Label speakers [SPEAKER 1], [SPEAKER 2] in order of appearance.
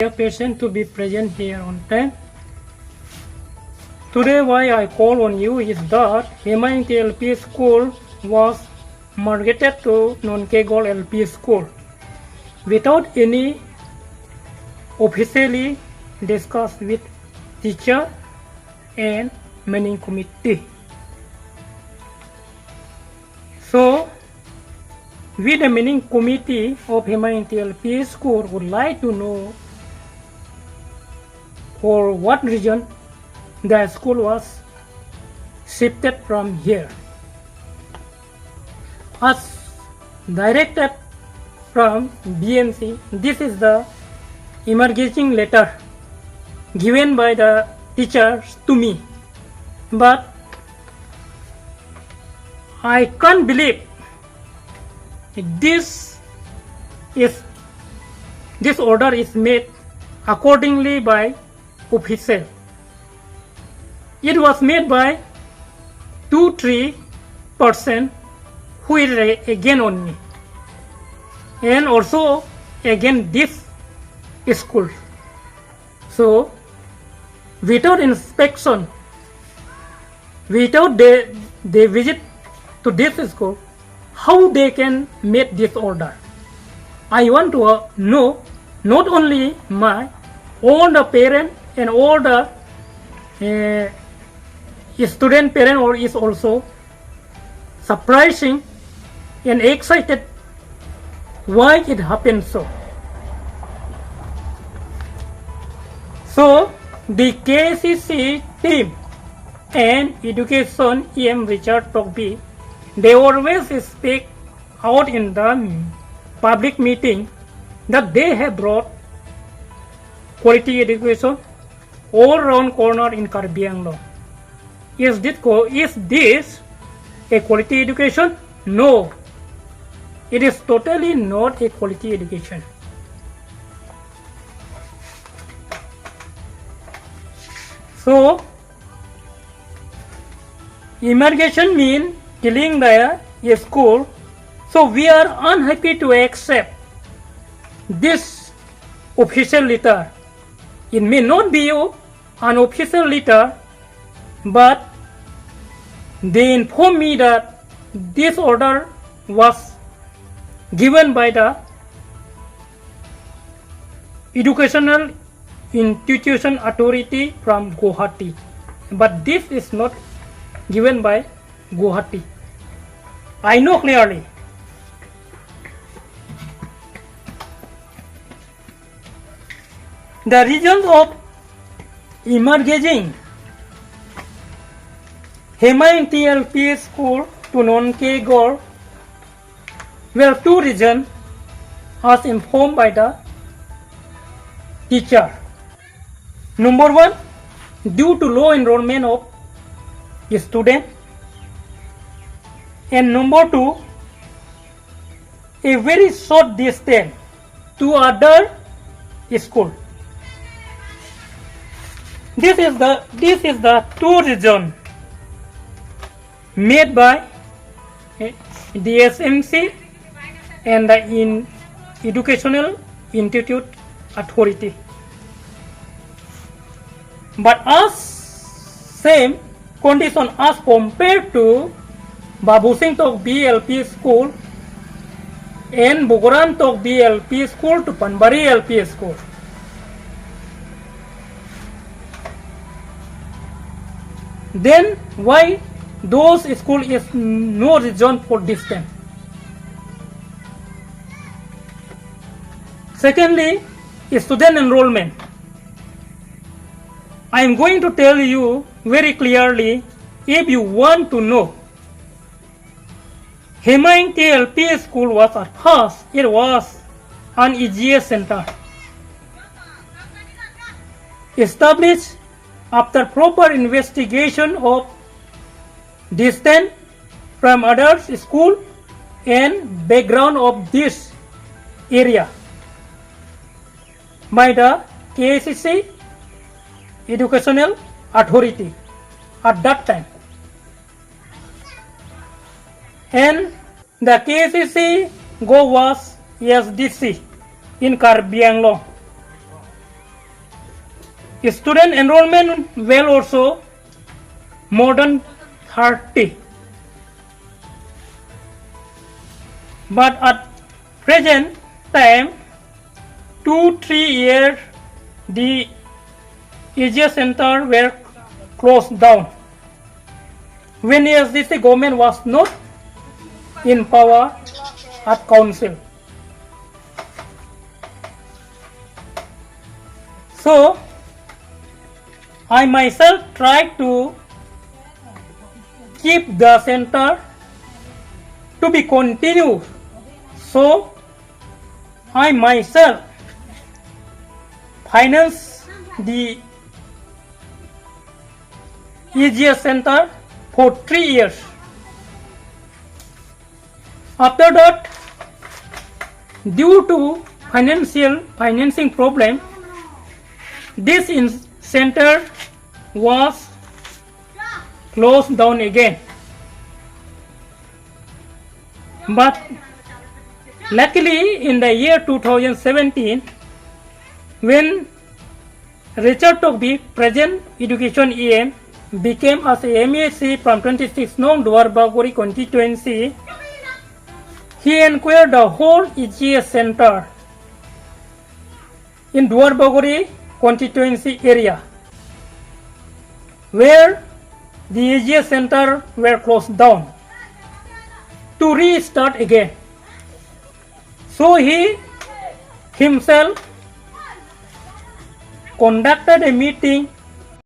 [SPEAKER 1] Dear patient to be present here on time. Today why I call on you is that Himayati LP school was marketed to non-Kegol LP school without any officially discussed with teacher and managing committee. So we the managing committee of Himayati LP school would like to know for what reason the school was shifted from here. As directed from BMC, this is the emerging letter given by the teachers to me, but I can't believe this order is made accordingly by official. It was made by 2-3 person who is again on me and also again this school. So without inspection, without they visit to this school, how they can make this order? I want to know not only all the parent and all the student parent or is also surprising and excited why it happened so. So the KCC team and education EM Richard Togby, they always speak out in the public meeting that they have brought quality education all round corner in Karbi Anglong. Is this a quality education? No, it is totally not a quality education. So immigration means killing the school. So we are unhappy to accept this official letter. It may not be an official letter, but they inform me that this order was given by the Educational Institution Authority from Guwahati, but this is not given by Guwahati. I know clearly. The reasons of emerging Himayati LP school to non-Kegol were two reasons as informed by the teacher. Number one, due to low enrollment of students, and number two, a very short distance to other school. This is the two reasons made by the SMC and the Educational Institute Authority. But as same condition as compared to Babu Singh Togby LP School and Buguran Togby LP School to Panbari LP School. Then why those school is no reason for distance? Secondly, student enrollment. I am going to tell you very clearly, if you want to know. Himayati LP school was at first, it was an EGS center established after proper investigation of distance from other school and background of this area by the KCC Educational Authority at that time. And the KCC go was SDC in Karbi Anglong. Student enrollment well also more than 30. But at present time, 2-3 years, the EGS center were closed down. When the government was not in power at council. So, I myself tried to keep the center to be continued. So, I myself finance the EGS center for 3 years. After that, due to financing problem, this center was closed down again. But luckily in the year 2017, when Richard Togby, present education EM, became as a MAC from 26 Nong Duarbagori constituency, he inquired the whole EGS center in Duarbagori constituency area, where the EGS center were closed down, to restart again. So he himself conducted a meeting